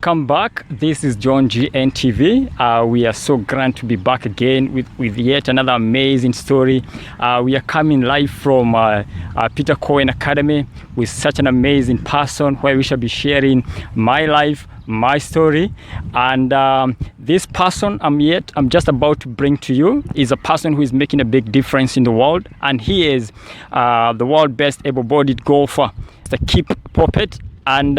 Come back. This is John GNTV. We are so glad to be back again with yet another amazing story. We are coming live from Peter Cohen Academy with such an amazing person where we shall be sharing my life, my story. And this person I'm just about to bring to you is a person who is making a big difference in the world. And he is the world's best able-bodied golfer, the Kipp Popert. And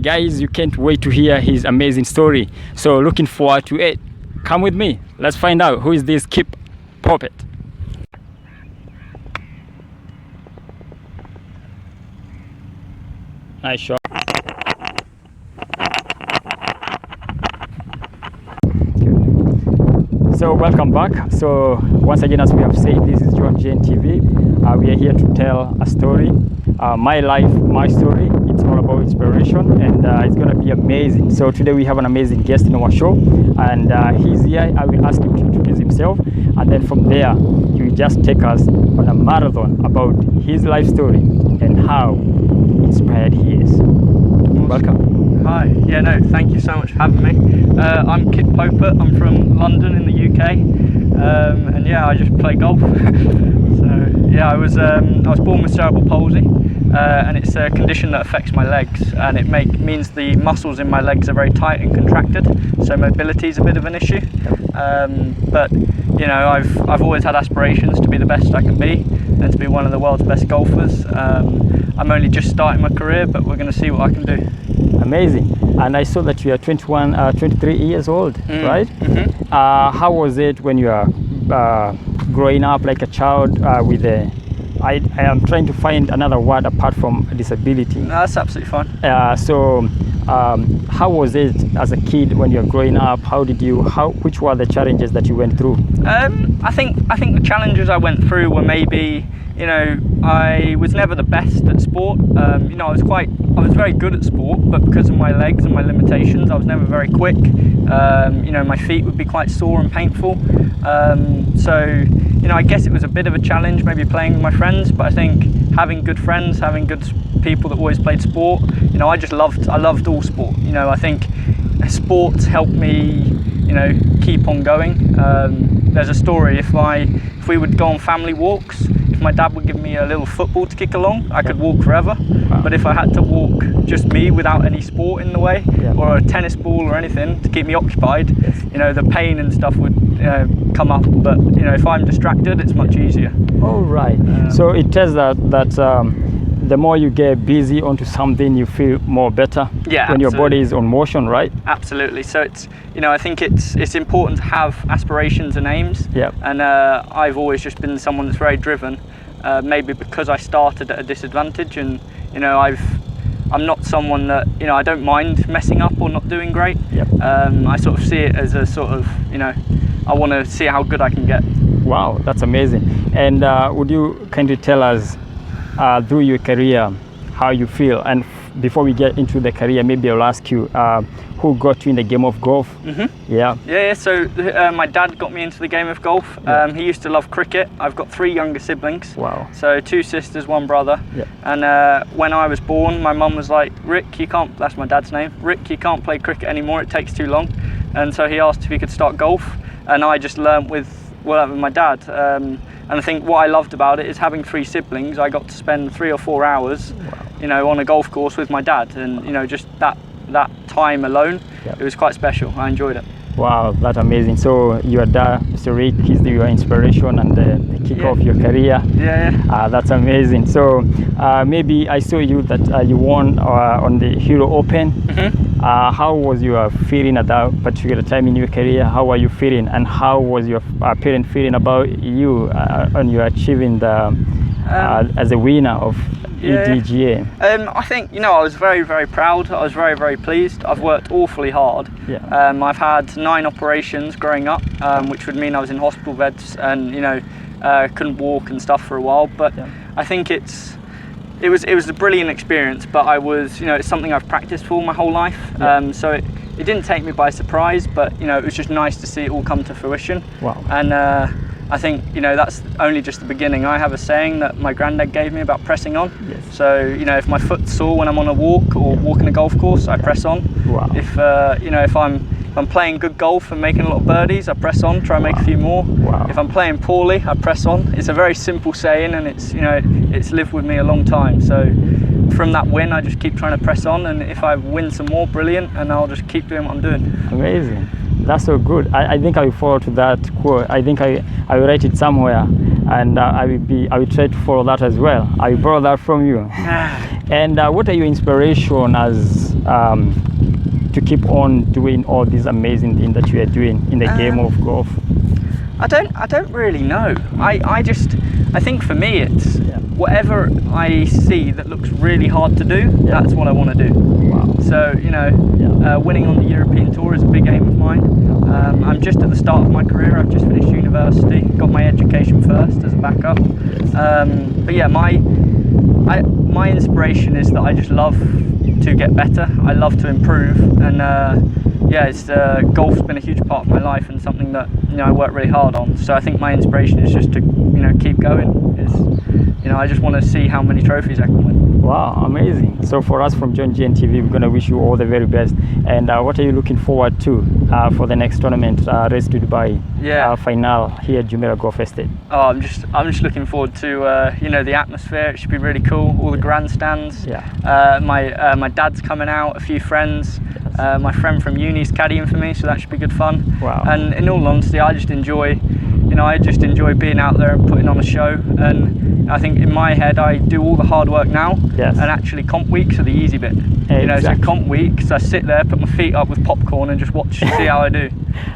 guys, you can't wait to hear his amazing story. So looking forward to it. Come with me. Let's find out who is this Kipp Popert. Nice shot. So welcome back. So once again, as we have said, this is John GNTV. We are here to tell a story. My life, my story. It's all about inspiration, and it's gonna be amazing. So today we have an amazing guest in our show, and he's here. I will ask him to introduce himself, and then from there he will just take us on a marathon about his life story and how inspired he is. Welcome. Hi. Yeah, no, thank you so much for having me. I'm Kipp Popert. I'm from London in the UK, and yeah, I just play golf. So yeah, I was born with cerebral palsy. And it's a condition that affects my legs, and it means the muscles in my legs are very tight and contracted, so mobility is a bit of an issue. But you know, I've always had aspirations to be the best I can be and to be one of the world's best golfers. I'm only just starting my career, but we're going to see what I can do. Amazing. And I saw that you are 23 years old, right? Mm-hmm. How was it when you are growing up like a child with a I am trying to find another word apart from disability. No, that's absolutely fine. How was it as a kid when you were growing up? Which were the challenges that you went through? I think the challenges I went through were maybe, you know, I was never the best at sport. You know, I was very good at sport, but because of my legs and my limitations, I was never very quick. You know, my feet would be quite sore and painful. So, you know, I guess it was a bit of a challenge maybe playing with my friends, but I think having good friends, having good people that always played sport, you know, I loved all sport. You know, I think sports helped me, you know, keep on going. There's a story, if we would go on family walks, if my dad would give me a little football to kick along, I could walk forever. Wow. But if I had to walk just me without any sport in the way, or a tennis ball or anything to keep me occupied, you know, the pain and stuff would come up. But you know, if I'm distracted, it's much easier. All right. So it tells that the more you get busy onto something, you feel more better. Yeah, when absolutely. Your body is on motion, right? Absolutely. So it's, you know, I think it's important to have aspirations and aims. Yeah. And I've always just been someone that's very driven. Maybe because I started at a disadvantage, and you know, I'm not someone that, you know, I don't mind messing up or not doing great. Yep. I sort of see it as a sort of, you know, I want to see how good I can get. Wow, that's amazing. And would you kindly tell us through your career how you feel? And before we get into the career, maybe I'll ask you who got you in the game of golf? Mm-hmm. Yeah. So my dad got me into the game of golf. Yeah. He used to love cricket. I've got 3 younger siblings. Wow. So 2 sisters, 1 brother. Yeah. And when I was born, my mum was like, Rick, you can't, that's my dad's name, Rick, you can't play cricket anymore, it takes too long. And so he asked if he could start golf, and I just learnt with my dad. And I think what I loved about it is having 3 siblings, I got to spend 3 or 4 hours, you know, on a golf course with my dad, and you know, just that time alone, it was quite special. I enjoyed it. Wow, that's amazing. So your dad, Mr. Rick, is your inspiration and the kick off your career. Yeah. That's amazing. So maybe I saw you that you won on the Hero Open. Mm-hmm. How was your feeling at that particular time in your career? How were you feeling, and how was your parent feeling about you on you achieving the as a winner of EDGA? I think, you know, I was very, very proud. I was very, very pleased. I've worked awfully hard. Yeah. I've had 9 operations growing up, which would mean I was in hospital beds and, you know, couldn't walk and stuff for a while. But I think it was a brilliant experience. But I was, you know, it's something I've practiced for my whole life. Yeah. So it didn't take me by surprise, but you know, it was just nice to see it all come to fruition. Wow. And I think, you know, that's only just the beginning. I have a saying that my granddad gave me about pressing on. Yes. So, you know, if my foot's sore when I'm on a walk or walking a golf course, I press on. Wow. If you know, if I'm playing good golf and making a lot of birdies, I press on, try and make a few more. Wow. If I'm playing poorly, I press on. It's a very simple saying, and it's, you know, it's lived with me a long time. So from that win, I just keep trying to press on, and if I win some more, brilliant, and I'll just keep doing what I'm doing. Amazing. That's so good. I think I will follow to that quote. I think I will write it somewhere, and I will try to follow that as well. I will borrow that from you. And what are your inspiration as to keep on doing all these amazing things that you are doing in the game of golf? I don't really know. I think for me it's whatever I see that looks really hard to do, that's what I want to do. Wow. So, you know, winning on the European Tour is a big aim of mine. I'm just at the start of my career. I've just finished university, got my education first as a backup. But yeah, my inspiration is that I just love to get better. I love to improve, and yeah, it's golf's been a huge part of my life and something that, you know, I work really hard on. So I think my inspiration is just to, you know, keep going. You know, I just want to see how many trophies I can win. Wow, amazing. So for us from John G and TV, we're going to wish you all the very best. And what are you looking forward to for the next tournament, Race to Dubai final here at Jumeirah Golf Estate? Oh, I'm just looking forward to you know, the atmosphere. It should be really cool. All the grandstands. Yeah. My dad's coming out. A few friends. My friend from uni's caddying for me, so that should be good fun. Wow. And in all honesty, I just enjoy being out there and putting on a show. And I think in my head, I do all the hard work now. Yes. And actually, comp weeks are the easy bit. You know, so comp weeks, I sit there, put my feet up with popcorn, and just watch, see how I do.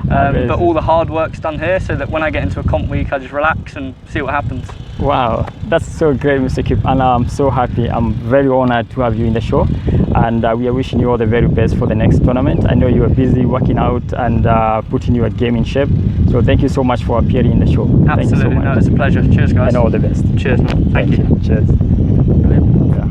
But all the hard work's done here, so that when I get into a comp week, I just relax and see what happens. Wow, that's so great, Mr. Kipp, and I'm so happy. I'm very honored to have you in the show, and we are wishing you all the very best for the next tournament. I know you are busy working out and putting your game in shape, so thank you so much for appearing in the show. Absolutely, thank you so much. No, it's a pleasure. Cheers, guys. And all the best. Cheers, man. Thank you. Cheers. Yeah.